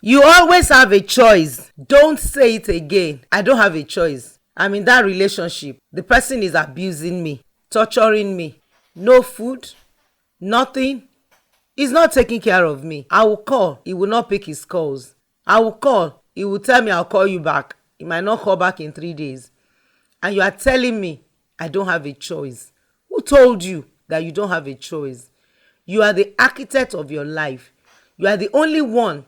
You always have a choice. Don't say it again. I don't have a choice. I'm in that relationship. The person is abusing me, torturing me. No food, nothing. He's not taking care of me. I will call. He will not pick his calls. I will call. He will tell me I'll call you back. He might not call back in 3 days. And you are telling me I don't have a choice. Who told you that you don't have a choice? You are the architect of your life. You are the only one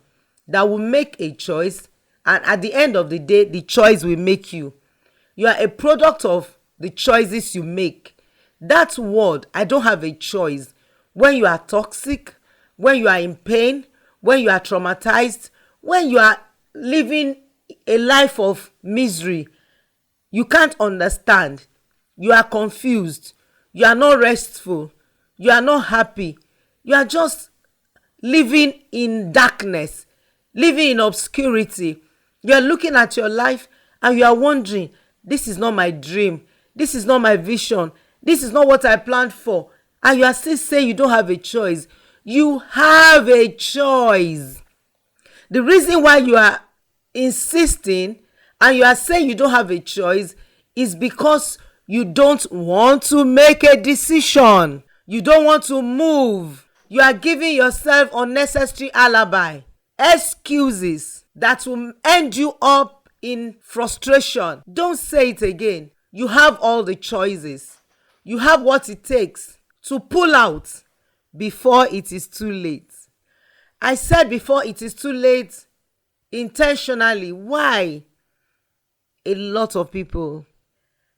that will make a choice, and at the end of the day, the choice will make you. You are a product of the choices you make. That word, I don't have a choice. When you are toxic, when you are in pain, when you are traumatized, when you are living a life of misery, you can't understand. You are confused. You are not restful. You are not happy. You are just living in darkness, living in obscurity. You are looking at your life and you are wondering, this is not my dream. This is not my vision. This is not what I planned for. And you are still saying you don't have a choice. You have a choice. The reason why you are insisting and you are saying you don't have a choice is because you don't want to make a decision. You don't want to move. You are giving yourself unnecessary alibi, excuses that will end you up in frustration. Don't say it again. You have all the choices. You have what it takes to pull out before it is too late. I said before it is too late intentionally. Why? A lot of people,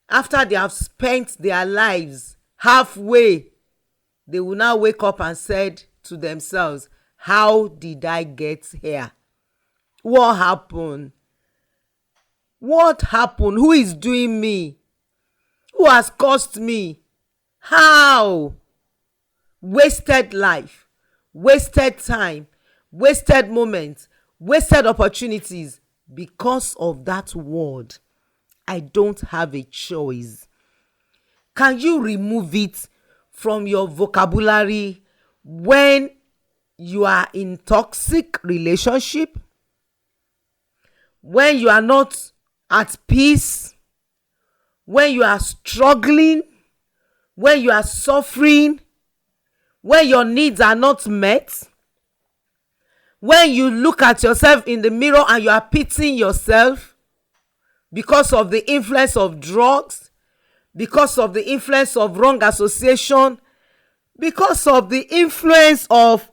after they have spent their lives halfway, they will now wake up and said to themselves, how did I get here? What happened? What happened? Who is doing me? Who has caused me? How? Wasted life, wasted time, wasted moments, wasted opportunities because of that word. I don't have a choice. Can you remove it from your vocabulary when you are in toxic relationship? When you are not at peace? When you are struggling? When you are suffering? When your needs are not met? When you look at yourself in the mirror and you are pitying yourself because of the influence of drugs, because of the influence of wrong association, because of the influence of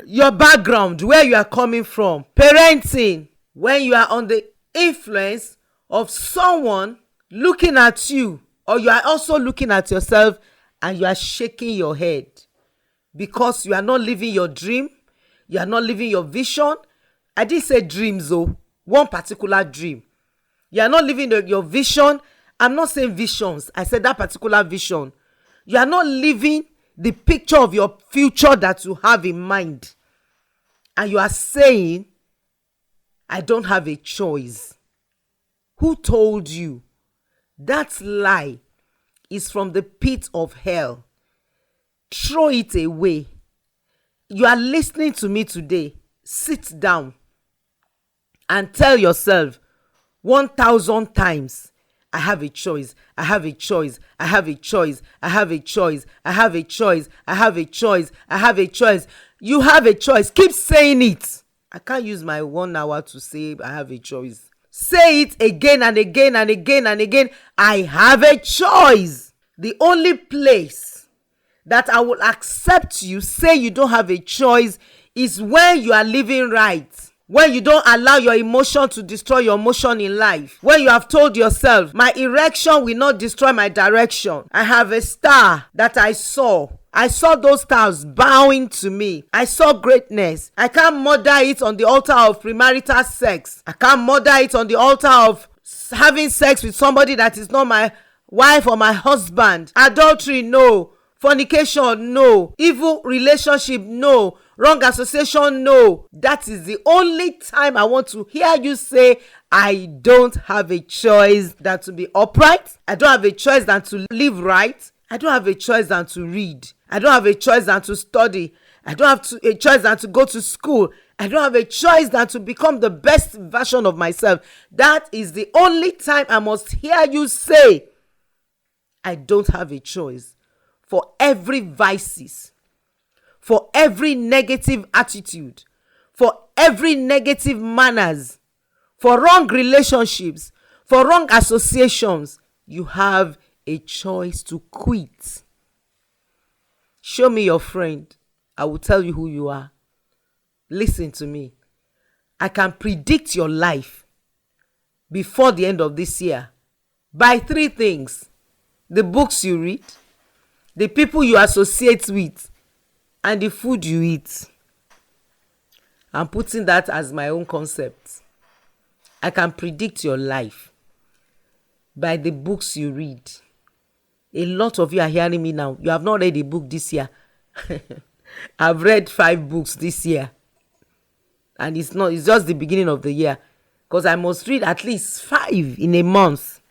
your background, where you are coming from, parenting, when you are on the influence of someone looking at you, or you are also looking at yourself and you are shaking your head because you are not living your dream, you are not living your vision. I didn't say dreams though, one particular dream. You are not living your vision. I'm not saying visions. I said that particular vision. You are not living the picture of your future that you have in mind. And you are saying, I don't have a choice. Who told you? That lie is from the pit of hell. Throw it away. You are listening to me today. Sit down and tell yourself 1,000 times, I have a choice. I have a choice. I have a choice. I have a choice. I have a choice. I have a choice. I have a choice. You have a choice. Keep saying it. I can't use my 1 hour to say I have a choice. Say it again and again and again and again. I have a choice. The only place that I will accept you say you don't have a choice is when you are living right. When you don't allow your emotion to destroy your motion in life. When you have told yourself, my erection will not destroy my direction. I have a star that I saw. I saw those stars bowing to me. I saw greatness. I can't murder it on the altar of premarital sex. I can't murder it on the altar of having sex with somebody that is not my wife or my husband. Adultery, no. Fornication, no. Evil relationship, no. Wrong association, no. That is the only time I want to hear you say, I don't have a choice than to be upright. I don't have a choice than to live right. I don't have a choice than to read. I don't have a choice than to study. I don't have a choice than to go to school. I don't have a choice than to become the best version of myself. That is the only time I must hear you say, I don't have a choice. For every vices, for every negative attitude, for every negative manners, for wrong relationships, for wrong associations, you have a choice to quit. Show me your friend. I will tell you who you are. Listen to me. I can predict your life before the end of this year by 3 things: the books you read, the people you associate with, and the food you eat. I'm putting that as my own concept. I can predict your life by the books you read. A lot of you are hearing me now. You have not read a book this year. I've read 5 books this year. And it's just the beginning of the year. Because I must read at least 5 in a month.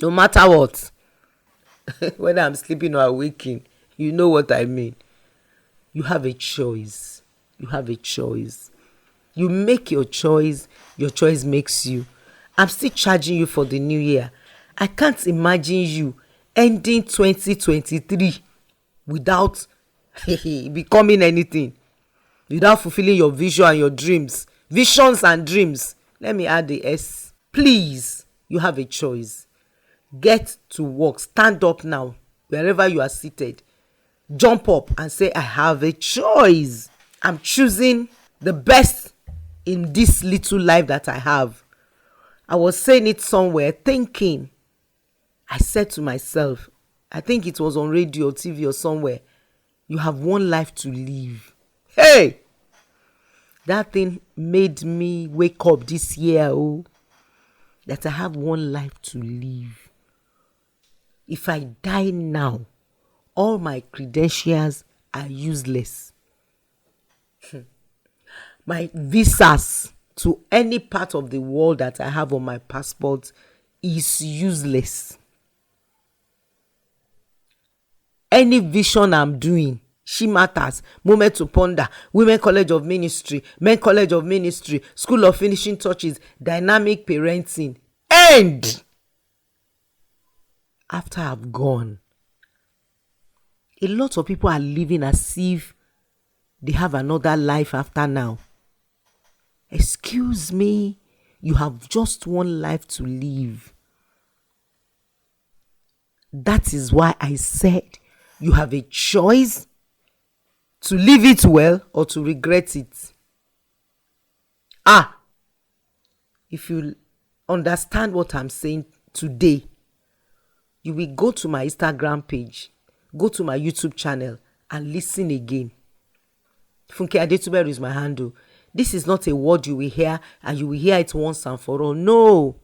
No matter what. Whether I'm sleeping or waking. You know what I mean. You have a choice. You have a choice. You make your choice. Your choice makes you. I'm still charging you for the new year. I can't imagine you ending 2023 without becoming anything, without fulfilling your vision and your dreams. Visions and dreams. Let me add the S. Please, you have a choice. Get to work. Stand up now, wherever you are seated. Jump up and say, I have a choice. I'm choosing the best in this little life that I have. I was saying it somewhere, thinking. I said to myself, I think it was on radio or TV or somewhere, you have one life to live. Hey! That thing made me wake up this year, that I have one life to live. If I die now, all my credentials are useless. My visas to any part of the world that I have on my passport is useless. Any vision I'm doing, Shematters, Moment to Ponder, Women College of Ministry, Men College of Ministry, School of Finishing Touches, Dynamic Parenting, end after I've gone. A lot of people are living as if they have another life after now. Excuse me, you have just one life to live. That is why I said you have a choice to live it well or to regret it. If you understand what I'm saying today, you will go to my Instagram page, go to my YouTube channel and listen again. Funkeadetuberu is my handle. This is not a word you will hear and you will hear it once and for all. No,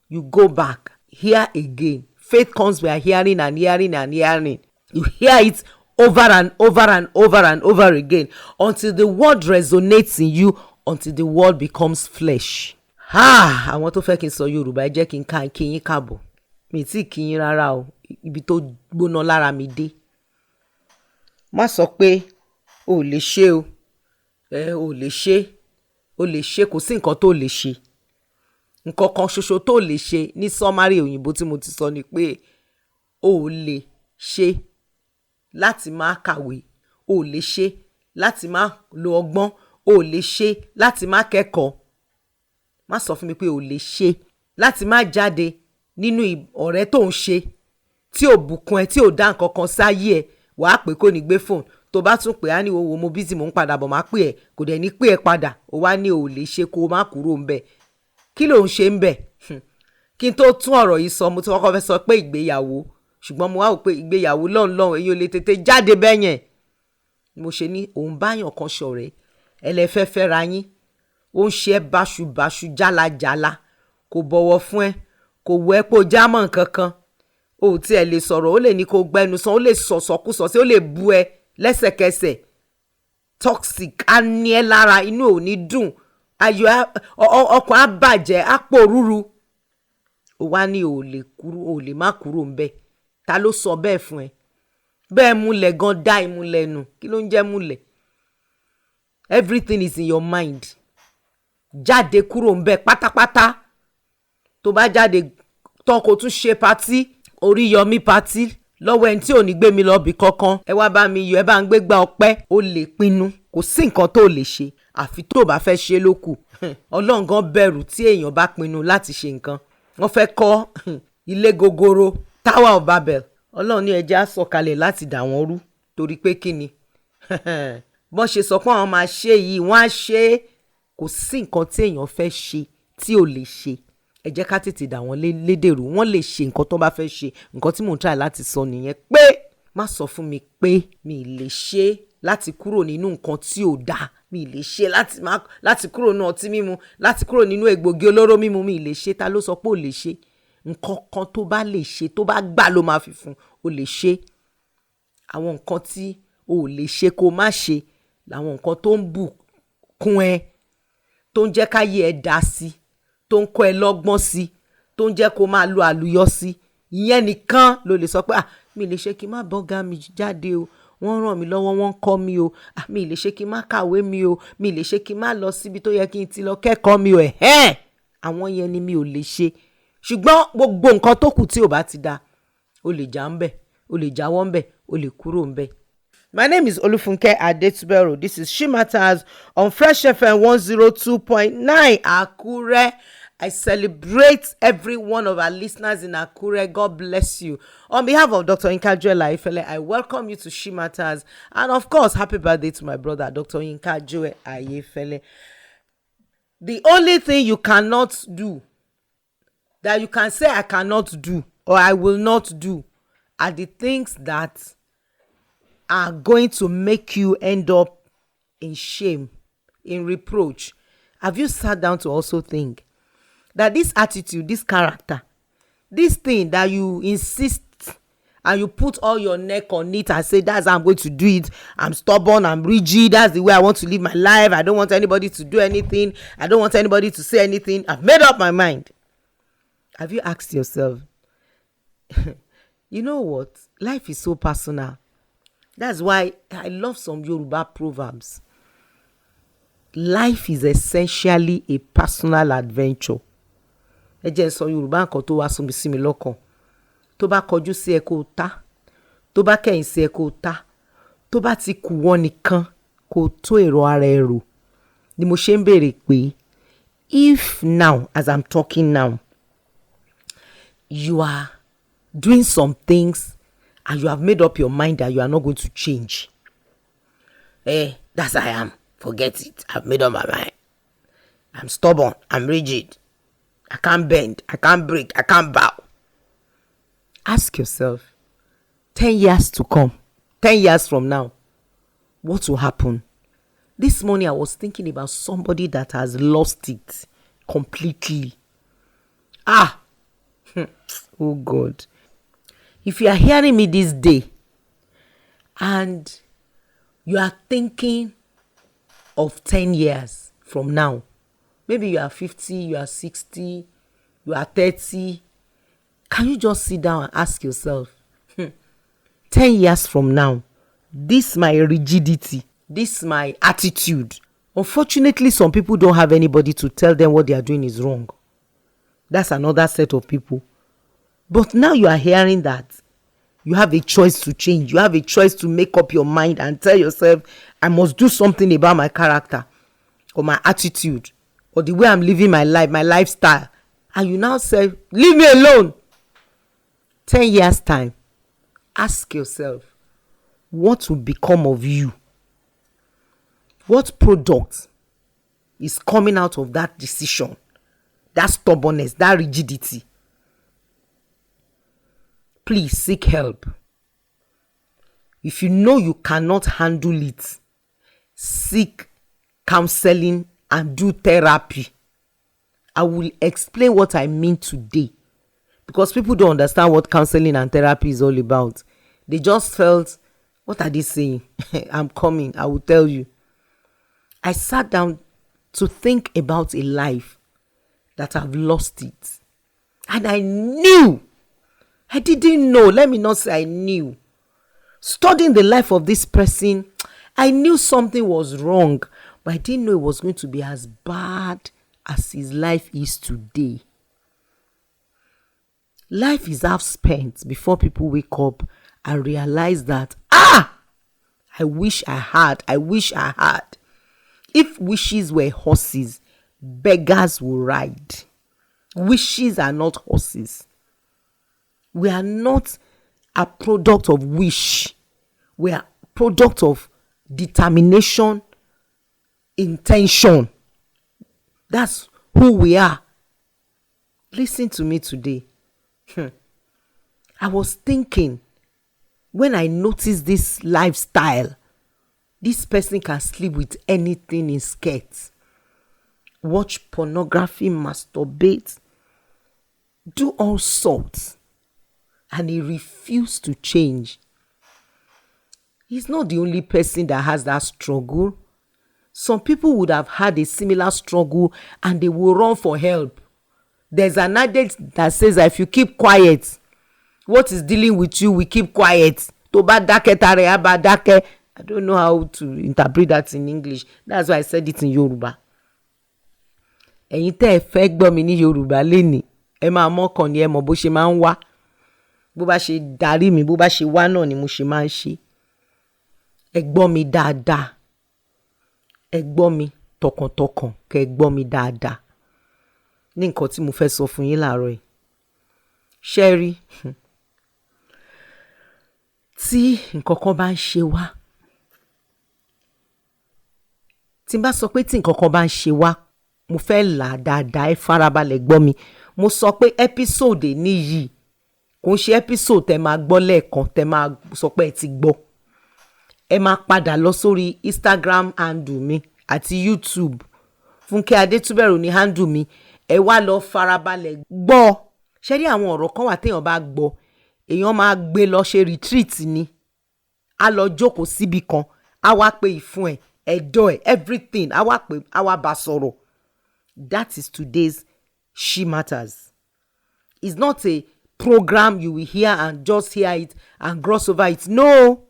you go back, hear again. Faith comes by hearing and hearing and hearing. You hear it over and over and over and over again until the word resonates in you, until the word becomes flesh. Àwọn tó fẹ́ kí n sọ Yorùbá jẹ́ kí n ká kí yín káàbọ̀. Mi tí kí yín rárá o, ibi tó gbóná lára mi dé. Má sọ pé o lè ṣe o. O lè ṣe. O lè ṣe, kò sí nǹkan tó lè ṣe. Nǹkan kan ṣoṣo tó lè ṣe ní summary òyìnbó tí mo ti sọ ni pé o lè ṣe láti má kàwé, o lè ṣe láti má lo ọgbọ́n, o lè ṣe láti má kẹ́kọ̀ọ́. Má sọ fún mi pé o lè ṣe láti má jáde nínú ọ̀rẹ́ tó ń ṣe tí ò bùkún ẹ, tí ò dá nǹkan kan sáyé ẹ, wàá pè kó ní gbé fóònù. Tó bá tún pè á ní wo mo busy mo ń padà bọ̀ máa pè ẹ́, kò dẹ̀ ní pè ẹ́ padà. O wá ní o lè ṣe kó o má kúrò ń bẹ̀. Kí ló ń ṣe ń bẹ̀? Kí n tó tún ọ̀rọ̀ yìí sọ, mo ti kọ́kọ́ fẹ́ sọ pé ìgbéyàwó, ṣùgbọ́n mo wá wò pé ìgbéyàwó lọ́nlọ́n èyí ò lè tètè jáde bẹ́yẹn. Mo ṣe ní òun báyàn kan ṣọ̀rẹ́, ẹlẹ́fẹ́ fẹ́ra yín, ó ń ṣe báṣubàṣu jálajàla, kò bọ̀wọ̀ fún ẹ, kò wọ ẹ́ pé o jámọ́ nǹkan kan, o tí ẹ lè sọ̀rọ̀, ó lè ní kó gbẹnu sàn, ó lè sọ̀sọ̀kúsọ sí, ó lè bu ẹ lẹ́sẹ̀kẹsẹ̀. Toxic, á ní ẹ lára, inú ò ní dùn, ayọ̀ ọkàn á bàjẹ́, á pòrúru. Ó wá ní o lè má kúrò ń bẹ̀. Ta ló sọ bẹ́ẹ̀ fún ẹ? Bẹ́ẹ̀ múlẹ̀ gan dá ìmúlẹ̀ nù. Kí ló ń jẹ́ múlẹ̀? everything is in your mind. Jáde kúrò ńbẹ̀ pátápátá. Tó bá jáde tán kó tún ṣe party, Oríyọmí party lọ́wọ́ ẹni tí ò ní gbé mi lọ bí kankan. Ẹ wá bá mi yọ̀, ẹ bá ń gbégbá ọpẹ́. O lè pinnu, kò sí nǹkan tó lè ṣe àfi tó bá fẹ́ ṣe lókù. Ọlọ́run gan bẹ̀rù tí èèyàn bá pinnu láti ṣe nǹkan. Wọ́n fẹ́ kọ́ ilé gogoro, Tower of Babel. Ọlọ́run ní ẹjẹ́ á sọ̀kalẹ̀ láti dà wọ́n rú torí pé kí ni? Bọ́n ṣe sọ pé àwọn máa ṣe yìí, wọ́n á ṣe é. Kò sí nǹkan tí èèyàn fẹ́ ṣe tí ò lè ṣe. Ẹ jẹ́ ká tètè dà wọ́n lédèrú. Wọ́n lè ṣe nǹkan tó bá fẹ́ ṣe. Nǹkan tí mò ń try láti sọ nìyẹn pé má sọ fún mi pé mi lè ṣe láti kúrò nínú nǹkan tí ò dáa. Mi lè ṣe láti kúrò nínú ọtí mímu, láti kúrò nínú egbògi olóró mímu. Mi lè ṣe. Ta ló sọ pé ò lè ṣe? Nǹkan kan tó bá lè ṣe, tó bá gbà ló máa fi fún. O lè ṣe. Àwọn nǹkan tí o ò lè ṣe kó má ṣe làwọn nǹkan tó ń bùkún ẹ, tó ń jẹ́ káyé ẹ dá sí, tó ń kọ́ ẹ lọ́gbọ́n sí, tó ń jẹ́ kó máa lo àlùyọ sí. Ìyẹn nìkan ló lè sọ pé mi lè ṣe kí n má bọ́gà mi jáde o, wọ́n ràn mí lọ́wọ́, wọ́n ń kọ́ mi o. Mi lè ṣe kí n má kàwé mi o, mi lè ṣe kí n má lọ síbi tó yẹ kí n ti lọ kẹ́kọ̀ọ́ mi o. Àwọn yẹn ni mi ò lè ṣe. Ṣùgbọ́n gbogbo nǹkan tó kù tí ò bá ti da, o lè já ń bẹ̀, o lè jáwọ́ ń bẹ̀, o lè kúrò ń bẹ̀. My name is Olufunke Adetuberu. This is Shematters on Fresh FM 102.9 Akure. I celebrate every one of our listeners in Akure. God bless you. On behalf of Dr. Yinka Ayefele, I welcome you to Shematters. And of course, happy birthday to my brother, Dr. Yinka Ayefele. The only thing you cannot do, that you can say I cannot do or I will not do, are the things that are going to make you end up in shame, in reproach. Have you sat down to also think that this attitude, this character, this thing that you insist and you put all your neck on it and say, that's how I'm going to do it. I'm stubborn, I'm rigid, that's the way I want to live my life. I don't want anybody to do anything. I don't want anybody to say anything. I've made up my mind. Have you asked yourself, you know what? Life is so personal. That's why I love some Yoruba proverbs. Life is essentially a personal adventure. Ẹ jẹ́ sọ Yorùbá nǹkan tó wá sí mi lọ́kàn. Tó bá kọjú sí ẹ kó ta, tó bá kẹ̀yìn sí ẹ kó ta, tó bá ti kù wọ́n nìkan kó tó èrò ara ẹ rò. Ni mo ṣe ń béèrè pé, if now, as I'm talking now, you are doing some things and you have made up your mind that you are not going to change. That's how I am. Forget it. I've made up my mind. I'm stubborn. I'm rigid. I can't bend. I can't break. I can't bow. Ask yourself, 10 years to come, 10 years from now, what will happen? This morning I was thinking about somebody that has lost it completely. Oh God. If you are hearing me this day and you are thinking of 10 years from now, maybe you are 50, you are 60, you are 30, can you just sit down and ask yourself, 10 years from now, this my rigidity, this my attitude. Unfortunately, some people don't have anybody to tell them what they are doing is wrong. That's another set of people. But now you are hearing that. You have a choice to change. You have a choice to make up your mind and tell yourself, I must do something about my character or my attitude or the way I'm living my life, my lifestyle. And you now say, leave me alone. 10 years time, ask yourself, what will become of you? What product is coming out of that decision, that stubbornness, that rigidity? Please seek help. If you know you cannot handle it, seek counseling and do therapy. I will explain what I mean today, because people don't understand what counseling and therapy is all about. They just felt, what are they saying? I'm coming, I will tell you. I sat down to think about a life that I've lost it. And I knew, I didn't know, let me not say I knew. Studying the life of this person, I knew something was wrong. But I didn't know it was going to be as bad as his life is today. Life is half spent before people wake up and realize that, I wish I had. If wishes were horses, beggars would ride. Wishes are not horses. We are not a product of wish. We are product of determination, intention. That's who we are. Listen to me today. I was thinking, when I noticed this lifestyle, this person can sleep with anything in skirts, watch pornography, masturbate, do all sorts, and he refused to change. He's not the only person that has that struggle. Some people would have had a similar struggle and they will run for help. There's an adage that says that if you keep quiet, what is dealing with you will keep quiet. I don't know how to interpret that in English. That's why I said it in Yoruba. Ẹ̀yin tẹ́ ẹ fẹ́ gbọ́ mi ní Yorùbá lénìí, ẹ máa mọ́kàn ni ẹ mọ̀ bó ṣe máa ń wá. Bó bá ṣe darí mi, bó bá ṣe wá náà ni mo ṣe máa ń ṣe. Ẹ gbọ́ mi dáadáa. Ẹ gbọ́ mi tọkàntọkàn, kẹ́ ẹ gbọ́ mi dáadáa. Ní nǹkan tí mo fẹ́ sọ fún yín láàárọ̀ yìí. Ṣé rí, tí nǹkan kan bá ń ṣe wá, tí n bá sọ pé tí nǹkan kan bá ń ṣe wá, mo fẹ́ là dáadáa, ẹ farabalẹ̀ gbọ́ mi. Mo sọ pé episode níyì kò ń ṣe episode tẹ máa gbọ́ lẹ́ẹ̀kan tẹ máa sọ pé ẹ ti gbọ́. Ẹ máa padà lọ sórí Instagram handle mi àti YouTube. funkeadetuberu ní handle mi. Ẹ wá lọ farabalẹ̀ gbọ́. Ṣé rí àwọn ọ̀rọ̀ kan wà téèyàn bá gbọ́, èèyàn máa gbé lọ ṣe retreat ni. A lọ jókòó síbi kan, a wá pé ìfun ẹ̀, ẹ̀dọ̀ ẹ̀, everything, a wá pé, a wá bá sọ̀rọ̀. That is today's Shematters. It's not a program you will hear and just hear it and gloss over it. No.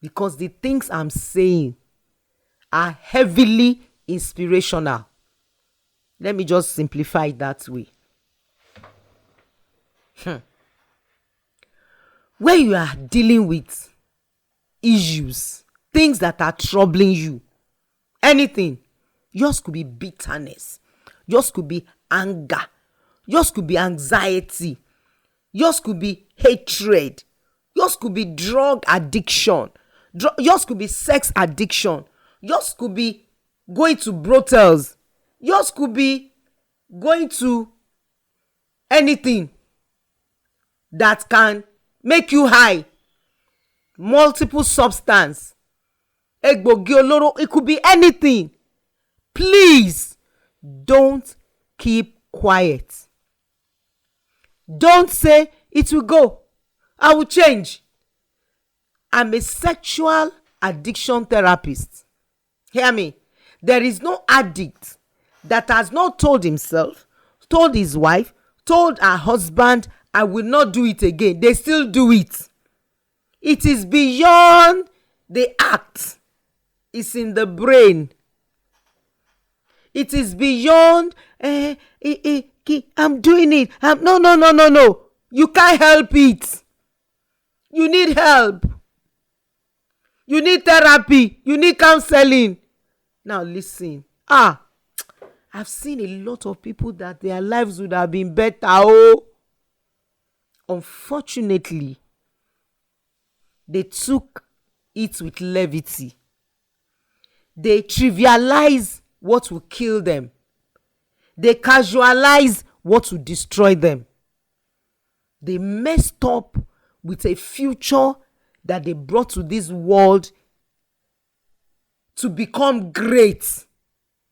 Because the things I'm saying are heavily inspirational. Let me just simplify it that way. When you are dealing with issues, things that are troubling you, anything, yours could be bitterness, yours could be anger, yours could be anxiety, yours could be hatred, yours could be drug addiction, yours could be sex addiction, yours could be going to brothels, yours could be going to anything that can make you high, multiple substance, egbògi olóró, it could be anything. Please don't keep quiet. Don't say it will go, I will change. I'm a sexual addiction therapist. Hear me. There is no addict that has not told himself, told his wife, told her husband, I will not do it again. They still do it. It is beyond the act. It's in the brain. It is beyond, I'm doing it. No. You can't help it. You need help. You need therapy. You need counselling. Now listen. I've seen a lot of people that their lives would have been better. Unfortunately, they took it with levity. They trivialize what will kill them. They casualize what will destroy them. They messed up with a future that they brought to this world to become great.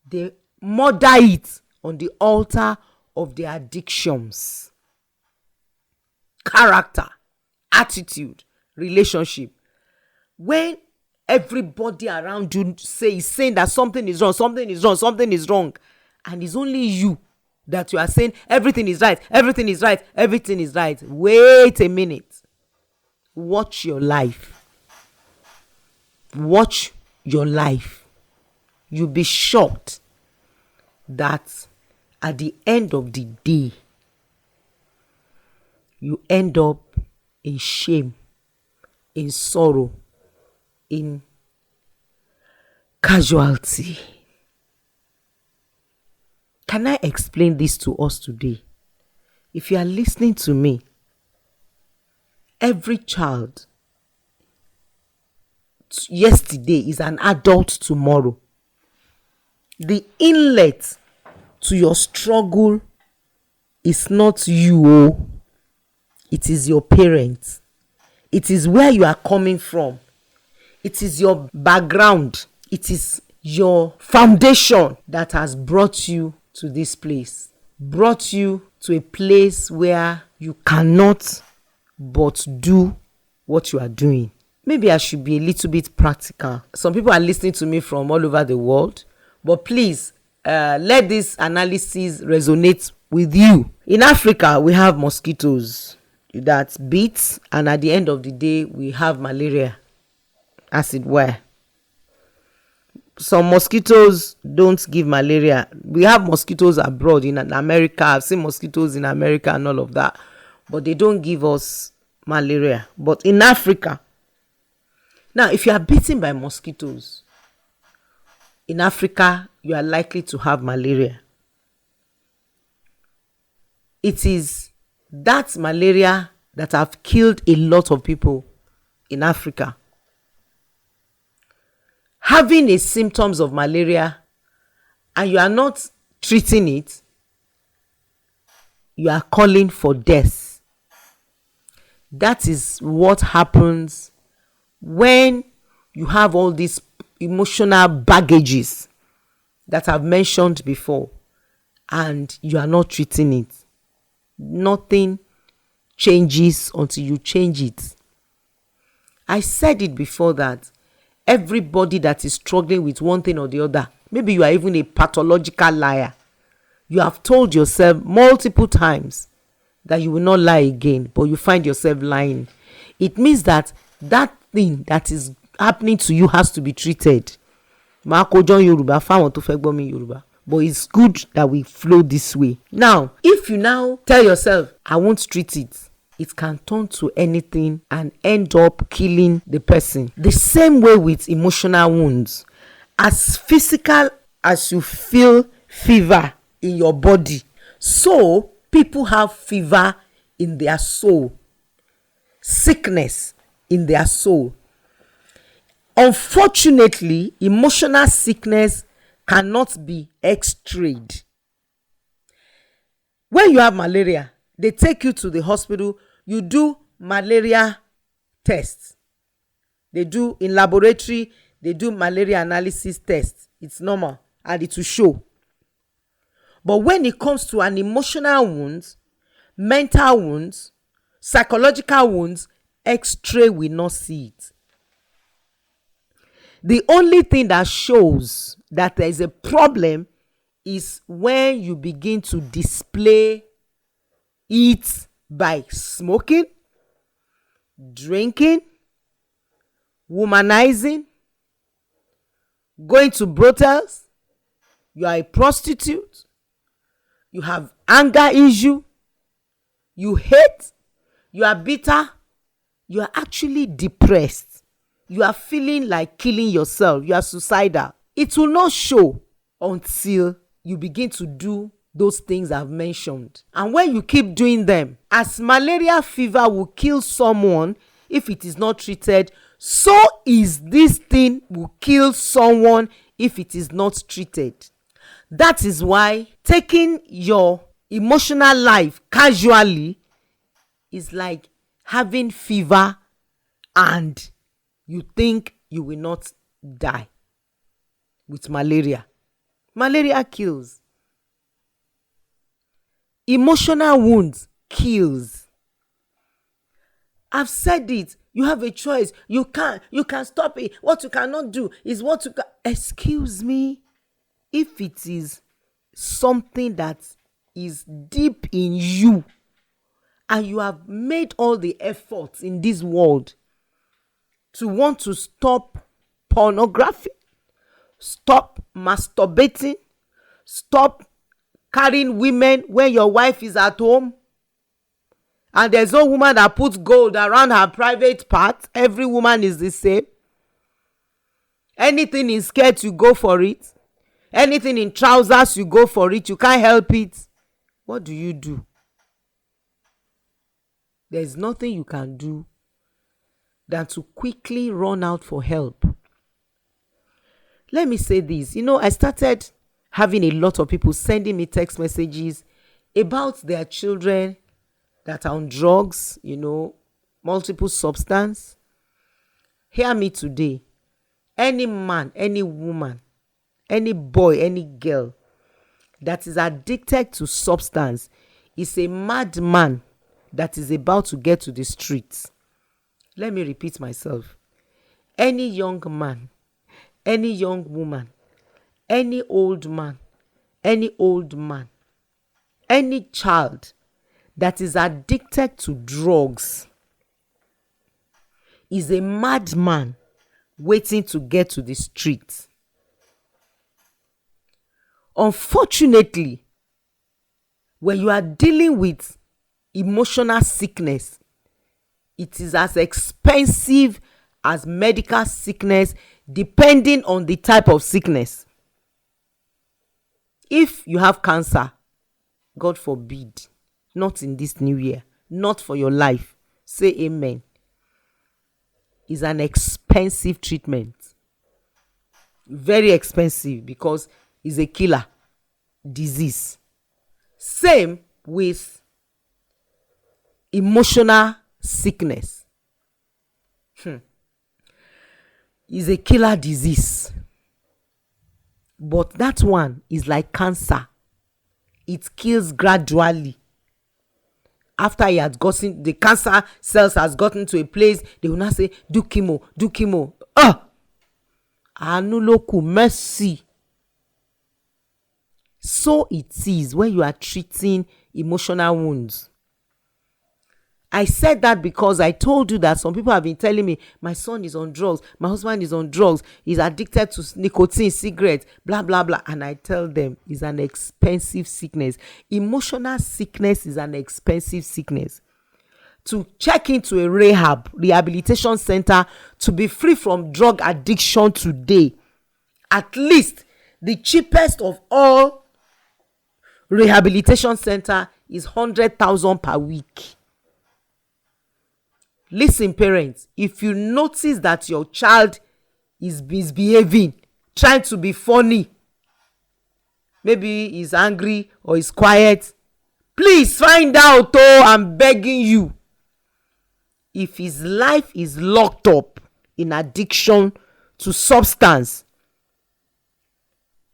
They murder it on the altar of their addictions. Character, attitude, relationship. When everybody around you is saying that something is wrong, and it's only you that you are saying everything is right. Wait a minute. Watch your life. you'll be shocked that at the end of the day, you end up in shame, in sorrow, in casualty. Can I explain this to us today? If you are listening to me, every child yesterday is an adult tomorrow. The inlet to your struggle is not you, it is your parents. It is where you are coming from. It is your background. It is your foundation that has brought you to this place, brought you to a place where you cannot but do what you are doing. Maybe I should be a little bit practical. Some people are listening to me from all over the world, but please let this analysis resonate with you. In Africa, we have mosquitoes that bite, and at the end of the day, we have malaria, as it were. Some mosquitoes don't give malaria. We have mosquitoes abroad in America. I've seen mosquitoes in America and all of that, but they don't give us malaria. But in Africa, now if you are bitten by mosquitoes in Africa, you are likely to have malaria. It is that malaria that have killed a lot of people in Africa. Having a symptoms of malaria and you are not treating it, you are calling for death. That is what happens when you have all these emotional baggages that I've mentioned before and you are not treating it. Nothing changes until you change it. I said it before that everybody that is struggling with one thing or the other, maybe you are even a pathological liar. You have told yourself multiple times that you will not lie again, but you find yourself lying. It means that that thing that is happening to you has to be treated. But it's good that we flow this way. Now, if you now tell yourself, I won't treat it, it can turn to anything and end up killing the person. The same way with emotional wounds. As physical as you feel fever in your body, so people have fever in their soul, sickness in their soul. Unfortunately, emotional sickness cannot be x-rayed. When you have malaria, they take you to the hospital, you do malaria tests. They do in laboratory, they do malaria analysis tests. It's normal and it will show. But when it comes to an emotional wound, mental wounds, psychological wounds, x-ray will not see it. The only thing that shows that there is a problem is when you begin to display it by smoking, drinking, womanizing, going to brothels, you are a prostitute, you have anger issue, you hate, you are bitter, you are actually depressed, you are feeling like killing yourself, you are suicidal. It will not show until you begin to do those things I've mentioned. And when you keep doing them, as malaria fever will kill someone if it is not treated, so is this thing will kill someone if it is not treated. That is why taking your emotional life casually is like having fever and you think you will not die with malaria. Malaria kills. Emotional wounds kills. I've said it. You have a choice. You can stop it. What you cannot do is what you can. Excuse me. If it is something that is deep in you and you have made all the efforts in this world to want to stop pornography, Stop masturbating. Stop carrying women when your wife is at home. And there's no woman that puts gold around her private part. Every woman is the same. Anything in skirt, you go for it. Anything in trousers, you go for it. You can't help it. What do? There's nothing you can do than to quickly run out for help. Let me say this. I started having a lot of people sending me text messages about their children that are on drugs, multiple substance. Hear me today. Any man, any woman, any boy, any girl that is addicted to substance is a madman that is about to get to the streets. Let me repeat myself. Any young man, any young woman, any old man, any child that is addicted to drugs is a madman waiting to get to the streets. Unfortunately, when you are dealing with emotional sickness, it is as expensive as medical sickness, depending on the type of sickness. If you have cancer, God forbid, not in this new year, not for your life, say amen, is an expensive treatment. Very expensive, because it's a killer disease. Same with emotional sickness. Is a killer disease. But that one is like cancer. It kills gradually. After he has gotten, the cancer cells has gotten to a place, they will not say, do chemo. Anuloku, mercy. So it is when you are treating emotional wounds. I said that because I told you that some people have been telling me, my son is on drugs, my husband is on drugs, he's addicted to nicotine, cigarettes, blah, blah, blah. And I tell them, it's an expensive sickness. Emotional sickness is an expensive sickness. To check into a rehabilitation center, to be free from drug addiction today, at least the cheapest of all rehabilitation center is 100,000 per week. Listen, parents, if you notice that your child is misbehaving, trying to be funny, maybe he's angry or he's quiet, please find out. I'm begging you. If his life is locked up in addiction to substance,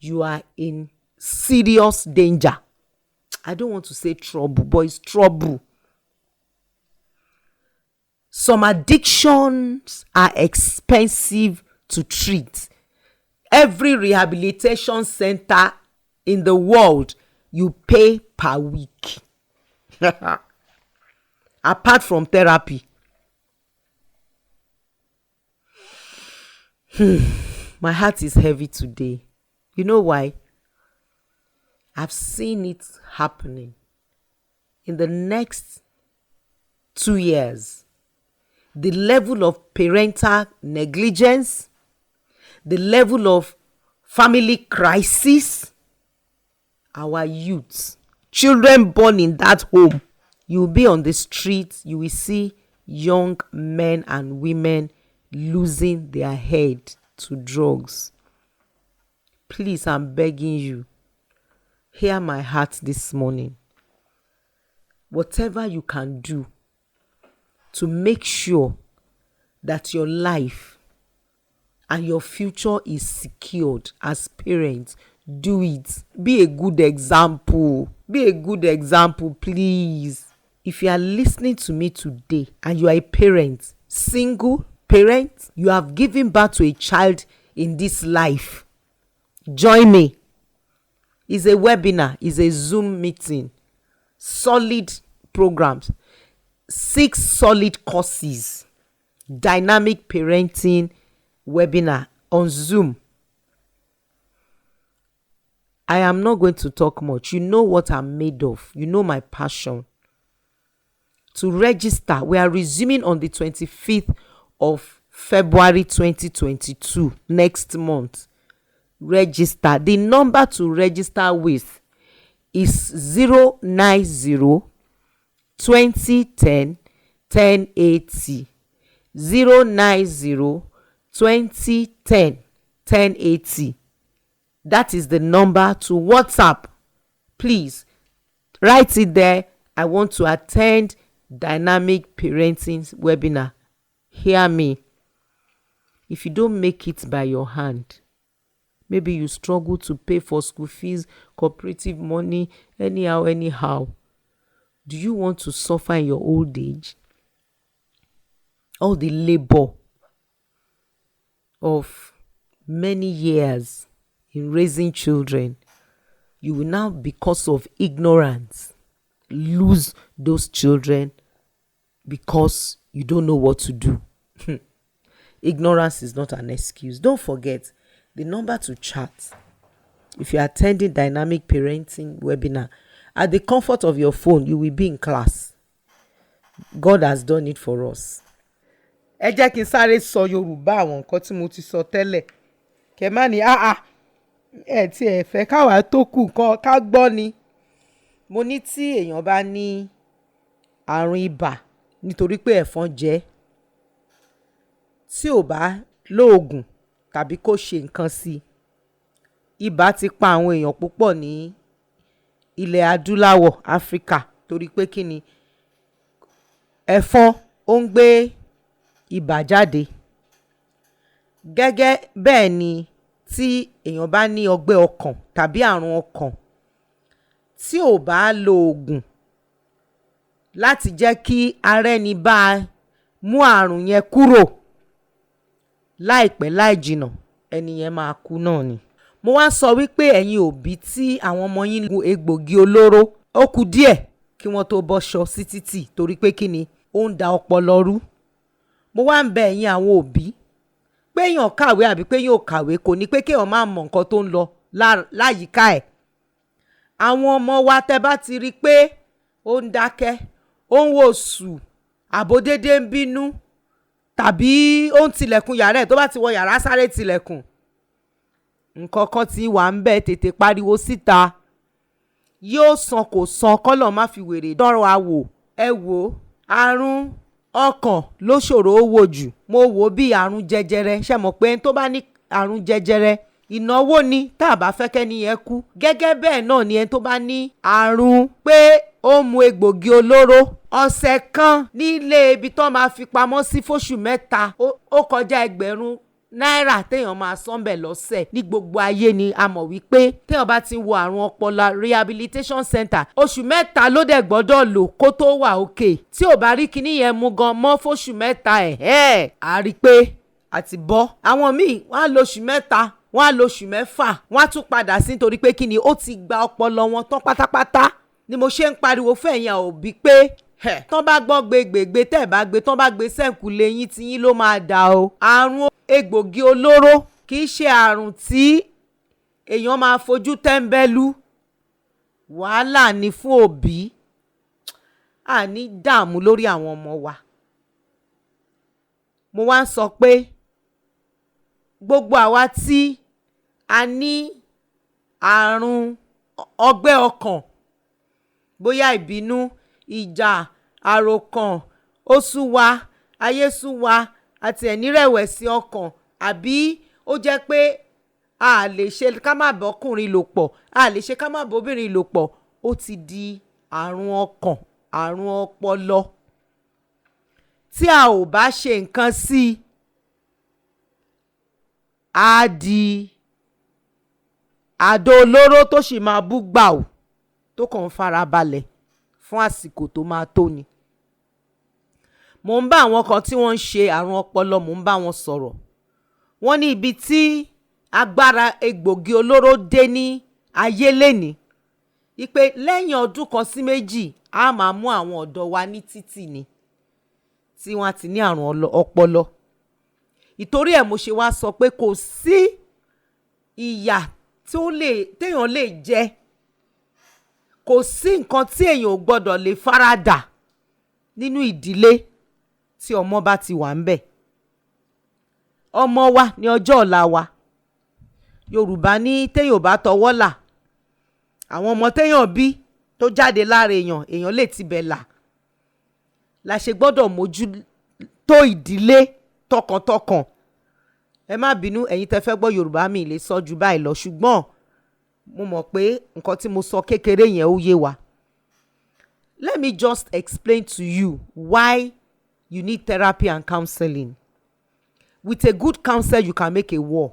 you are in serious danger. I don't want to say trouble, but it's trouble. Some addictions are expensive to treat. Every rehabilitation center in the world, you pay per week. Apart from therapy. My heart is heavy today. You know why? I've seen it happening. In the next 2 years, the level of parental negligence, the level of family crisis, our youths, children born in that home, you will be on the streets, you will see young men and women losing their head to drugs. Please, I'm begging you, hear my heart this morning. Whatever you can do to make sure that your life and your future is secured as parents, do it. Be a good example. Be a good example, please. If you are listening to me today and you are a parent, single parent, you have given birth to a child in this life, join me. It's a webinar, it's a Zoom meeting, solid programs, 6 solid courses, dynamic parenting webinar on Zoom. I am not going to talk much. You know what I'm made of. You know my passion. To register, we are resuming on the 25th of February 2022, next month. Register. The number to register with is 090 2010 1080. 090 2010 1080. That is the number to WhatsApp. Please write it there. I want to attend dynamic parenting webinar. Hear me. If you don't make it by your hand, maybe you struggle to pay for school fees, cooperative money, anyhow. Do you want to suffer in your old age? All the labor of many years in raising children, you will now, because of ignorance, lose those children because you don't know what to do. Ignorance is not an excuse. Don't forget the number to chat if you are attending dynamic parenting webinar. At the comfort of your phone, you will be in class. God has done it for us. Ẹ jẹ́ kí n sáré sọ Yorùbá àwọn nǹkan tí mo ti sọ tẹ́lẹ̀. Kẹ̀ má ní ẹ tí ẹ fẹ́ káwa tó kù ká gbọ́ ni. Mo ní tí èèyàn bá ní àrùn ibà nítorí pé ẹ̀fọn jẹ, tí ò bá lóògùn tàbí kó ṣe nǹkan sí, ibà ti pa àwọn èèyàn púpọ̀ ní ilẹ̀ adúláwọ̀ Áfíríkà torí pé kí ni ẹ̀fọn ó ń gbé ibà jáde. Gẹ́gẹ́ bẹ́ẹ̀ ni tí èèyàn bá ní ọgbẹ́ ọkàn tàbí àrùn ọkàn, tí ò bá lo oògùn láti jẹ́ kí ara ẹni bá mú àrùn yẹn kúrò, láìpẹ́ láì jìnà ẹni yẹn máa kú náà ni. Mo wá sọ wípé ẹ̀yin òbí tí àwọn ọmọ yín lu egbògi olóró, ó kù díẹ̀ kí wọ́n tó bọ́ṣọ sí títì torí pé kí ni ó ń da ọpọlọ rú. Mo wá ń bẹ ẹ̀yin àwọn òbí pé èèyàn kàwé àbí pé èèyàn ò kàwé kò ní pé kéèyàn máa mọ nǹkan tó ń lọ láyìíká ẹ̀. Àwọn ọmọ wa tẹ́ bá ti rí pé ó ń dákẹ́, ó ń wò sù, àbódédé ń bínú, tàbí ó ń tilẹ̀kùn yàrá ẹ̀, tó bá ti wọ yàrá sáré tilẹ̀kùn, nǹkan kan tí wà ń bẹ, tètè pariwo síta. Yóò san kò san, kọ́lọ̀ má fi wèrè dánrọ̀ àwò. Ẹ wò àrùn ọkàn ló ṣòro ó wò jù. Mo wò bí àrùn jẹjẹrẹ. Ṣé mọ̀ pé ẹni tó bá ní àrùn jẹjẹrẹ ìnáwó ni tá a bá fẹ́ kẹ́ni yẹn kú. Gẹ́gẹ́ bẹ́ẹ̀ náà ni ẹni tó bá ní àrùn pé ó mu egbògi olóró, ọ̀sẹ̀ kan nílé ibi tó máa fi pamọ́ sí fóṣù mẹ́ta, ó kọjá ẹgbẹ̀rún náírà téèyàn máa san bẹ̀ lọ́sẹ̀. Ní gbogbo ayé ni a mọ̀ wípé téèyàn bá ti wo àrùn ọpọlọ rehabilitation center, oṣù mẹ́ta ló dẹ̀ gbọ́dọ̀ lò kó tó wà òkè. Tí ò bá rí kinní yẹn mu gan mọ́ fóṣù mẹ́ta á rí pé àti bọ́. Àwọn míì wọ́n á lo oṣù mẹ́ta, wọ́n á lo oṣù mẹ́fà, wọ́n á tún padà sí nítorí pé kí ni ó ti gba ọpọlọ wọn tán pátápátá. Ni mo ṣe ń pariwo fún ẹ̀yin òbí pé tán bá gbọ́ gbégbègbè tẹ́ bá gbé, tán bá gbé sẹ́ǹkù lẹ́yìn tí yín ló máa dà o. Àrùn egbògi olóró kì í ṣe àrùn tí èèyàn máa fojú tẹ́ńbẹ́lú. Wàhálà ni fún òbí. Àní dààmú lórí àwọn ọmọ wa. Mo wá ń sọ pé gbogbo àwa tí a ní àrùn ọgbẹ́ ọkàn, bóyá ìbínú, ìjà, àròkàn, ó sú wa, ayé sú wa, àti ẹ̀nírẹ̀wẹ̀sì ọkàn, àbí ó jẹ́ pé a lè ṣe ká má bọ́kùnrin lò pọ̀, a lè ṣe ká má bóbìnrin lò pọ̀, ó ti di àrùn ọkàn, àrùn ọpọlọ. Tí a ò bá ṣe nǹkan sí i, á di àdó olóró tó sì máa bú gbàù, tó kàn ń fara balẹ̀ fún àsìkò tó máa tó ni. Mo ń bá àwọn kan tí wọ́n ń ṣe àrùn ọpọlọ, mo ń bá wọn sọ̀rọ̀. Wọ́n ní ibi tí agbára egbògi olóró dé ní ayé lénìí, wípé lẹ́yìn ọdún kan sí méjì a máa mú àwọn ọ̀dọ́ wa ní títì ni tí wọ́n ti ní àrùn ọpọlọ. Ìtorí ẹ̀ mo ṣe wá sọ pé kò sí ìyà téèyàn lè jẹ. Kò sí nǹkan tí èèyàn ò gbọ́dọ̀ lè faradà nínú ìdílé tí ọmọ bá ti wà ńbẹ̀. Ọmọ wa ní ọjọ́ ọ̀la wa. Yorùbá ní téèyàn ò bá tọwọ́ là, àwọn ọmọ téèyàn bí tó jáde lára èèyàn lè tibẹ̀ là. La ṣe gbọ́dọ̀ mójútó ìdílé tọkàntọkàn. Ẹ má bínú ẹ̀yin tẹ́ fẹ́ gbọ́ Yorùbá mi lè sọ jù báyìí lọ, ṣùgbọ́n mo mọ̀ pé nǹkan tí mo sọ kékeré yẹn ó yé wa. Let me just explain to you why you need therapy and counselling. With a good counsel, you can make a war.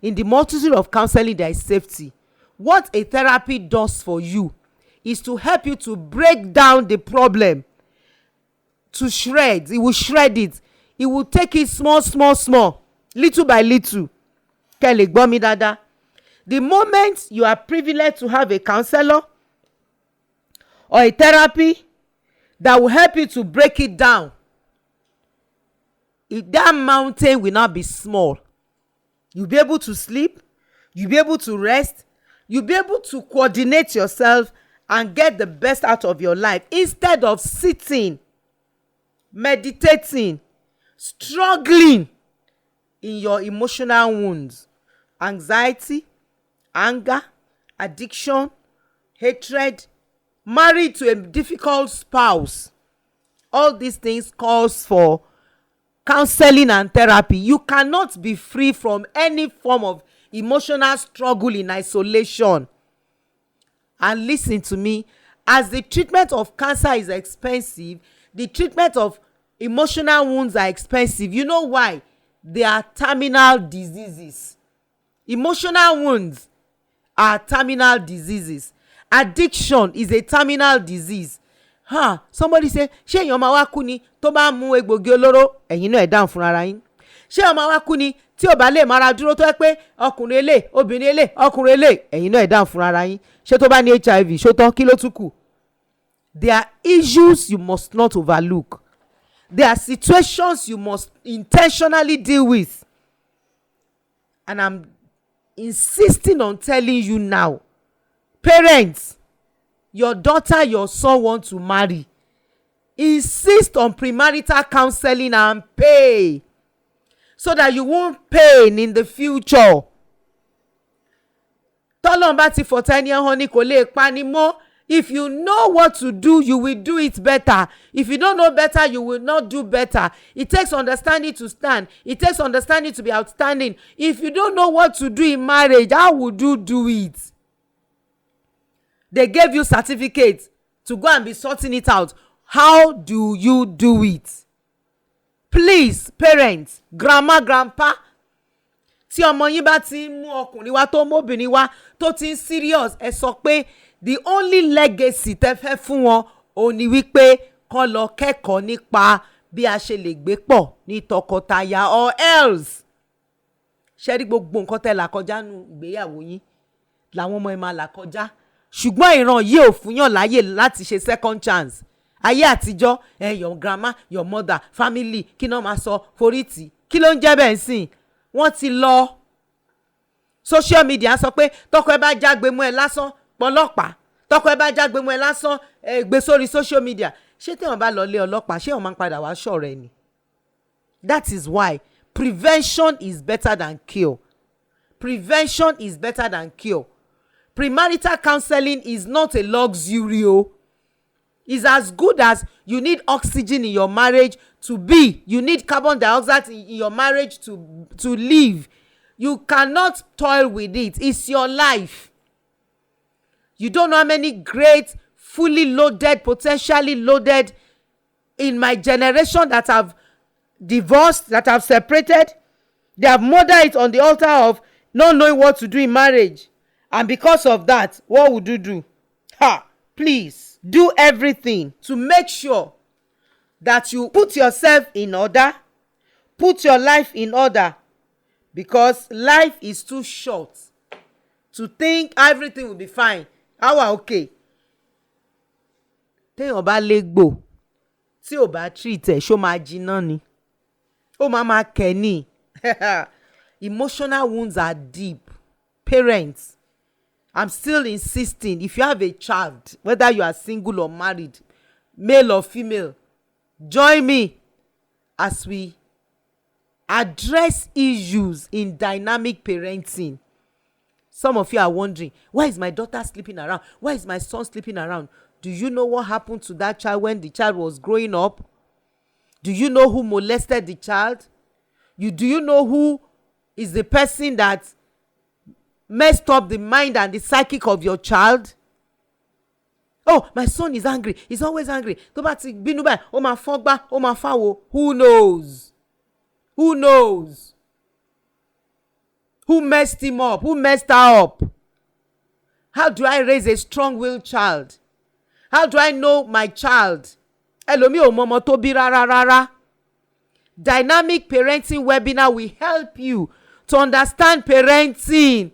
In the multitude of counseling, there is safety. What a therapy does for you is to help you to break down the problem to shreds. It will shred it. It will take it small, little by little. Kẹ́ lè gbọ́ mi dáadáa. The moment you are privileged to have a counselor or a therapy that will help you to break it down, that mountain will not be small. You'll be able to sleep. You'll be able to rest. You'll be able to coordinate yourself and get the best out of your life instead of sitting, meditating, struggling in your emotional wounds, anxiety, anger, addiction, hatred, married to a difficult spouse. All these things calls for counseling and therapy. You cannot be free from any form of emotional struggle in isolation. And listen to me, as the treatment of cancer is expensive, the treatment of emotional wounds are expensive. You know why? They are terminal diseases. Emotional wounds are terminal diseases. Addiction is a terminal disease. Somebody say, ṣé èèyàn máa wá kú ni tó bá mú egbògi olóró? Ẹ̀yin náà ẹ̀ dáhùn fúnra ara yín. Ṣé èèyàn máa wá kú ni tí ò bá lè mara dúró tó yẹ pé ọkùnrin elé, obìnrin elé, ọkùnrin elé? Ẹ̀yin náà ẹ̀ dáhùn fúnra ara yín. Ṣé tó bá ní HIV ṣó tán kí ló tún kù? There are issues you must not overlook. There are situations you must intentionally deal with. And I'm insisting on telling you now, parents, your daughter, your son want to marry, insist on premarital counseling and pay so that you won't pain in the future. Tọ́lọ́run bá ti fọ̀tá ẹni hàn ni kò lè pa ni mọ́. If you know what to do, you will do it better. If you don't know better, you will not do better. It takes understanding to stand. It takes understanding to be outstanding. If you don't know what to do in marriage, how would you do it? They gave you certificates to go and be sorting it out. How do you do it? Please, parents, grandma, grandpa, tí ọmọ yín bá ti ń mú ọkùnrin wá tó mú obìnrin wá tó ti ń serious, ẹ sọ pé the only legacy tẹ́ fẹ́ fún wọn ò ní wípé kán lọ kẹ́kọ̀ọ́ nípa bí a ṣe lè gbé pọ̀ ní tọkọtaya, or else ṣe rí gbogbo nǹkan tẹ́ là kọjá nù ìgbéyàwó yín làwọn ọmọ ẹ máa là kọjá. Ṣùgbọ́n ìran yìí ò fúnyàn láyè láti ṣe second chance. Ayé àtijọ́, your grandma, your mother, family, kí náà máa sọ forítì, kí ló ń jẹ́ bẹ́ẹ̀ sìn? Wọ́n ti lọ. Social media sọ pé tọkọ ẹ bá jágbe mọ́ ẹ lásán pọlọ́pàá, tọkọ ẹ bá jágbe mọ́ ẹ lásán gbé sórí social media. Ṣé téèyàn bá lọ lé ọlọ́pàá ṣé wọ́n máa ń padà wá ṣọ̀rẹ́ ni? That is why prevention is better than cure. Prevention is better than cure. Premarital counseling is not a luxury. It's as good as you need oxygen in your marriage to be. You need carbon dioxide in your marriage to live. You cannot toil with it. It's your life. You don't know how many great, fully loaded, potentially loaded in my generation that have divorced, that have separated. They have murdered it on the altar of not knowing what to do in marriage. And because of that, what would you do? Please do everything to make sure that you put yourself in order, put your life in order, because life is too short to think everything will be fine. Okay. Téèyàn bá légbò tí ò bá treat ẹ̀ ṣó máa jiná ni. Ó máa kẹ́ ni. Emotional wounds are deep. Parents, I'm still insisting, if you have a child, whether you are single or married, male or female, join me as we address issues in dynamic parenting. Some of you are wondering, why is my daughter sleeping around? Why is my son sleeping around? Do you know what happened to that child when the child was growing up? Do you know who molested the child? Do you know who is the person that messed up the mind and the psychic of your child? Oh, my son is angry. He's always angry. Who knows? Who knows? Who messed him up? Who messed her up? How do I raise a strong-willed child? How do I know my child? Dynamic parenting webinar will help you to understand parenting.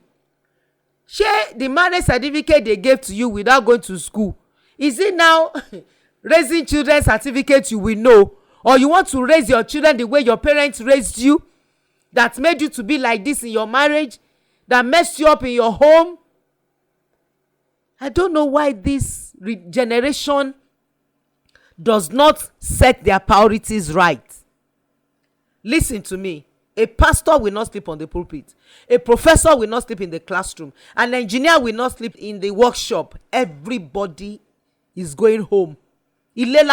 Share the marriage certificate they gave to you without going to school. Is it now raising children certificate you will know? Or you want to raise your children the way your parents raised you? That made you to be like this in your marriage? That messed you up in your home? I don't know why this generation does not set their priorities right. Listen to me. A pastor will not sleep on the pulpit. A professor will not sleep in the classroom. An engineer will not sleep in the workshop. Everybody is going home. Is it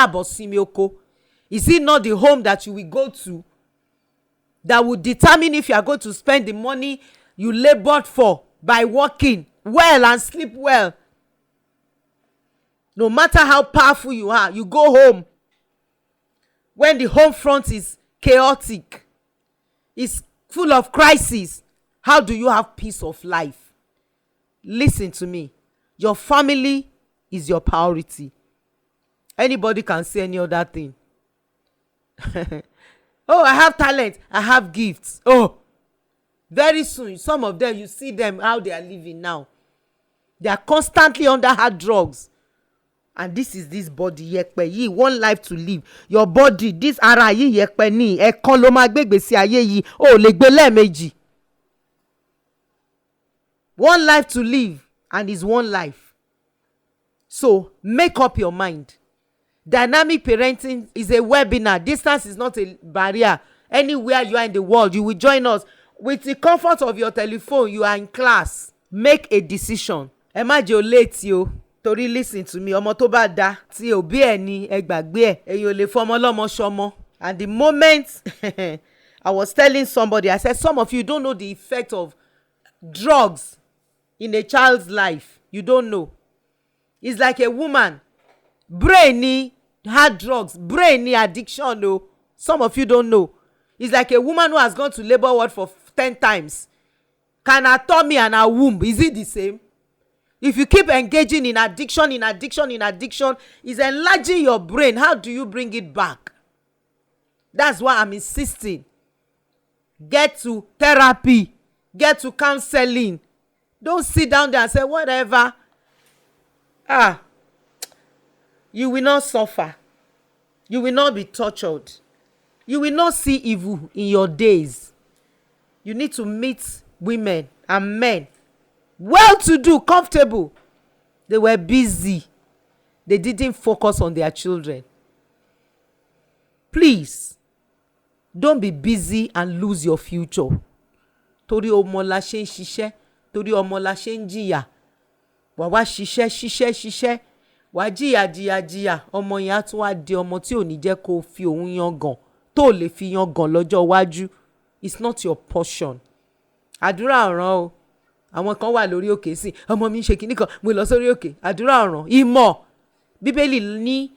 not the home that you will go to that will determine if you are going to spend the money you labored for by working well and sleep well? No matter how powerful you are, you go home when the home front is chaotic, is full of crisis. How do you have peace of life? Listen to me. Your family is your priority. Anybody can say any other thing. Oh, I have talent. I have gifts. Oh, very soon, some of them, you see them, how they are living now. They are constantly under hard drugs. And this body, yekpe yi, one life to live. Your body, this ara yi yekpe ni, ẹ̀kan ló máa gbé ìgbésí ayé yìí, ó lè gbé lẹ́ẹ̀mejì. One life to live, and it's one life. So make up your mind. Dynamic parenting is a webinar. Distance is not a barrier. Anywhere you are in the world, you will join us. With the comfort of your telephone, you are in class. Make a decision. Ẹ má jẹ́ ó late yo. Torí listen to me, ọmọ tó bá dá tí òbí ẹ̀ ní ẹ gbàgbé ẹ̀, ẹ̀yin ò lè fọmọ lọ́mọ ṣọmọ. And the moment I was telling somebody, I said, some of you don't know the effect of drugs in a child's life. You don't know. It's like a woman, brainy, hard drugs, brainy addiction. No, some of you don't know. It's like a woman who has gone to labor ward for 10 times. Can her tummy and her womb, is it the same? If you keep engaging in addiction, it's enlarging your brain. How do you bring it back? That's why I'm insisting. Get to therapy. Get to counseling. Don't sit down there and say, whatever. You will not suffer. You will not be tortured. You will not see evil in your days. You need to meet women and men, well-to-do, comfortable. They were busy. They didn't focus on their children. Please, don't be busy and lose your future. Torí ọmọ la ṣe ń ṣiṣẹ́, torí ọmọ la ṣe ń jìyà. Wà wá ṣiṣẹ́. Wà jìyà. Ọmọ yẹn á tún wá di ọmọ tí ò ní jẹ́ kó fi òun yangàn, tó lè fi yangàn lọ́jọ́ iwájú. It's not your portion. Àdúrà ọ̀ràn o. Àwọn kan wà lórí òkè sí, ọmọ mi ń ṣe kinní kan, mo lọ sórí òkè. Àdúrà ọ̀ràn. Ìmọ̀. Bíbélì ní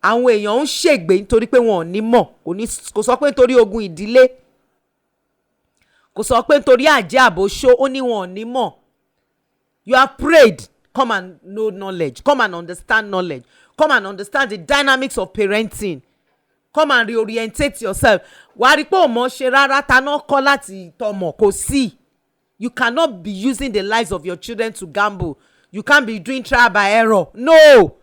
àwọn èèyàn ń ṣègbé nítorí pé wọn ò ní mọ̀. Kò sọ pé nítorí ogun ìdílé. Kò sọ pé nítorí àjẹ́ àbòṣó, ó ní wọn ò ní mọ̀. You have prayed. Come and know knowledge. Come and understand knowledge. Come and understand the dynamics of parenting. Come and reorientate yourself. Wàá rí pé ò mọ̀ ṣe rárá, ta náà kọ́ láti tọmọ, kò sí. You cannot be using the lives of your children to gamble. You can't be doing trial by error. No.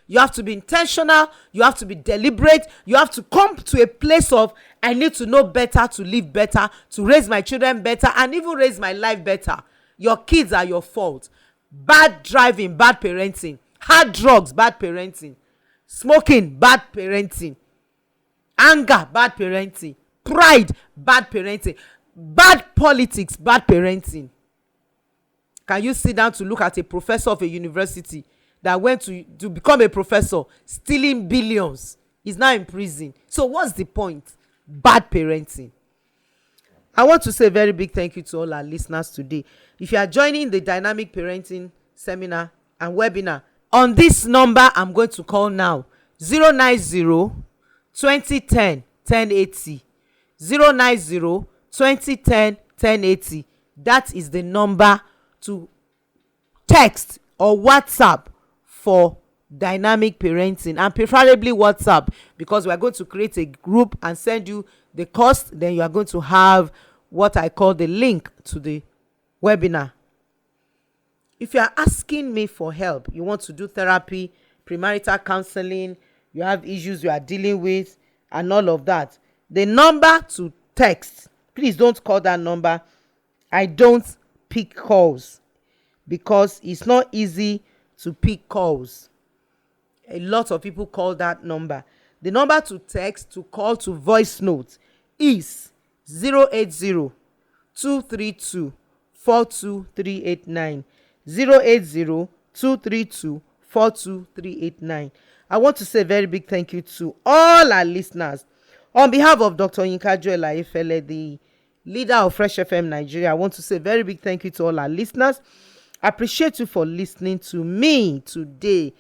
You have to be intentional. You have to be deliberate. You have to come to a place of, I need to know better, to live better, to raise my children better, and even raise my life better. Your kids are your fault. Bad driving, bad parenting. Hard drugs, bad parenting. Smoking, bad parenting. Anger, bad parenting. Pride, bad parenting. Bad politics, bad parenting. Can you sit down to look at a professor of a university that went to become a professor, stealing billions, is now in prison? So what's the point? Bad parenting. I want to say a very big thank you to all our listeners today. If you are joining the dynamic parenting seminar and webinar, on this number I'm going to call now, 090 2010 1080, 090 2010 1080. That is the number to text or WhatsApp for dynamic parenting, and preferably WhatsApp, because we are going to create a group and send you the cost. Then you are going to have what I call the link to the webinar. If you are asking me for help, you want to do therapy, premarital counseling, you have issues you are dealing with and all of that, the number to text, please don't call that number. I don't pick calls because it's not easy to pick calls. A lot of people call that number. The number to text, to call, to voice note is 080 232 42389, 080 232 42389. I want to say a very big thank you to all our listeners. On behalf of Dr. Yinka Joel, the leader of Fresh FM Nigeria, I want to say a very big thank you to all our listeners. I appreciate you for listening to me today.